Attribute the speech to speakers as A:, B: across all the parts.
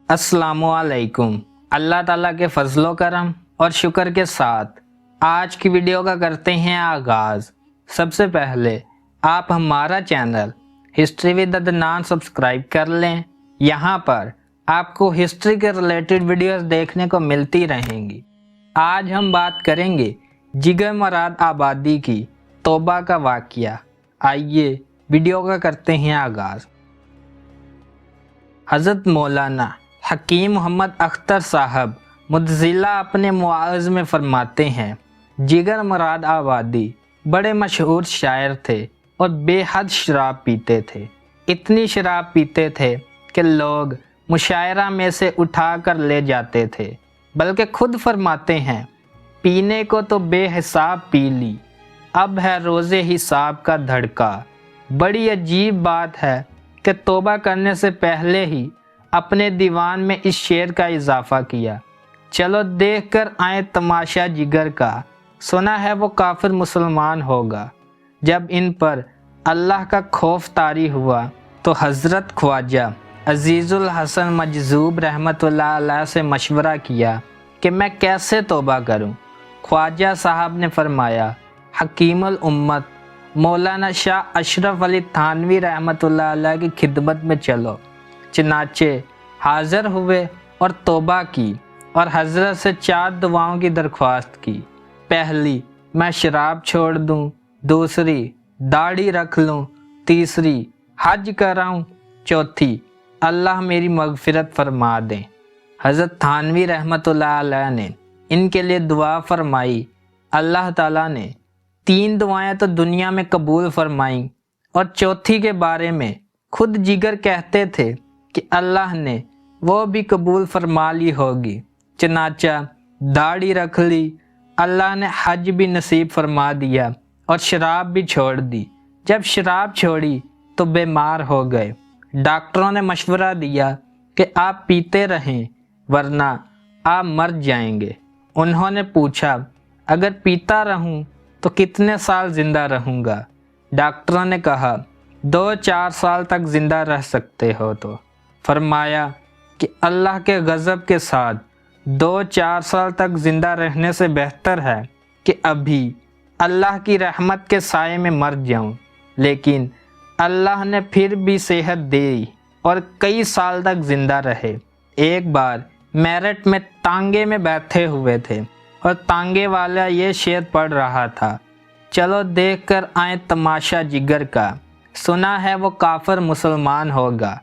A: अस्सलामुअलैकुम। अल्लाह ताला के फजलो करम और शुक्र के साथ आज की वीडियो का करते हैं आगाज़। सबसे पहले आप हमारा channel history with Adnan subscribe कर लें। यहाँ पर आपको हिस्ट्री के रिलेटेड वीडियोस देखने को मिलती रहेंगी। आज हम बात करेंगे जिगर मुराद आबादी की तौबा का वाक़या। आइए वीडियो का करते हैं आगाज़। हज़रत मौलाना हकीम मोहम्मद अख्तर साहब मुतज़िला अपने मुआज़ में फरमाते हैं, जिगर मुराद आबादी बड़े मशहूर शायर थे और बेहद शराब पीते थे। इतनी शराब पीते थे कि लोग मुशायरा में से उठा कर ले जाते थे, बल्कि खुद फरमाते हैं, पीने को तो बेहिसाब पी ली, अब है रोज़े हिसाब का धड़का। बड़ी अजीब बात है कि तौबा करने से पहले ही अपने दीवान में इस शेर का इजाफा किया। चलो देख कर आए तमाशा जिगर का, सुना है वो काफिर मुसलमान होगा। जब इन पर अल्लाह का खौफ तारी हुआ तो हज़रत ख्वाजा अजीज़ुल हसन मजज़ूब रहमतुल्लाह अलैह से मशवरा किया कि मैं कैसे तौबा करूं। ख्वाजा साहब ने फरमाया, हकीमुल उम्मत मौलाना शाह अशरफ अली थानवी रहमतुल्लाह अलैह की खिदमत में चलो। चनाचे हाज़िर हुए और तौबा की और हज़रत से 4 दुआओं की दरख्वास्त की। पहली, मैं शराब छोड़ दूं। दूसरी, दाढ़ी रख लूं। तीसरी, हज कराऊं। चौथी, अल्लाह मेरी मगफिरत फरमा दें। हज़रत थानवी रहमतुल्लाह अलैह ने इनके लिए दुआ फरमाई। अल्लाह ताला ने 3 दुआएं तो दुनिया में कबूल फरमाई और चौथी के बारे में खुद जिगर कहते थे कि अल्लाह ने वो भी कबूल फरमा ली होगी। चनाचा दाढ़ी रख ली, अल्लाह ने हज भी नसीब फरमा दिया और शराब भी छोड़ दी। जब शराब छोड़ी तो बीमार हो गए। डॉक्टरों ने मशवरा दिया कि आप पीते रहें वरना आप मर जाएंगे। उन्होंने पूछा, अगर पीता रहूं तो कितने साल ज़िंदा रहूंगा? डॉक्टरों ने कहा, 2-4 साल तक ज़िंदा रह सकते हो। तो फरमाया कि अल्लाह के गज़ब के साथ 2-4 साल तक ज़िंदा रहने से बेहतर है कि अभी अल्लाह की रहमत के साए में मर जाऊं। लेकिन अल्लाह ने फिर भी सेहत दी और कई साल तक ज़िंदा रहे। एक बार मेरठ में तांगे में बैठे हुए थे और तांगे वाला ये शेर पढ़ रहा था, चलो देख कर आए तमाशा जिगर का, सुना है वो काफिर मुसलमान होगा।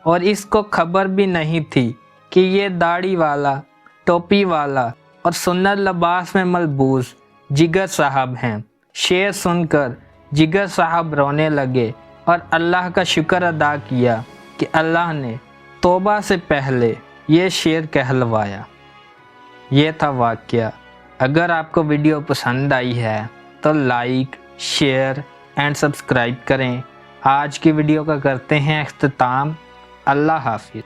A: और इसको खबर भी नहीं थी कि ये दाढ़ी वाला, टोपी वाला और सुन्नत लिबास में मलबूस जिगर साहब हैं। शेर सुनकर जिगर साहब रोने लगे और अल्लाह का शुक्र अदा किया कि अल्लाह ने तौबा से पहले ये शेर कहलवाया। ये था वाक़या। अगर आपको वीडियो पसंद आई है तो लाइक, शेयर एंड सब्सक्राइब करें। आज की वीडियो का करते हैं इख्तिताम। अल्लाह हाफिज़।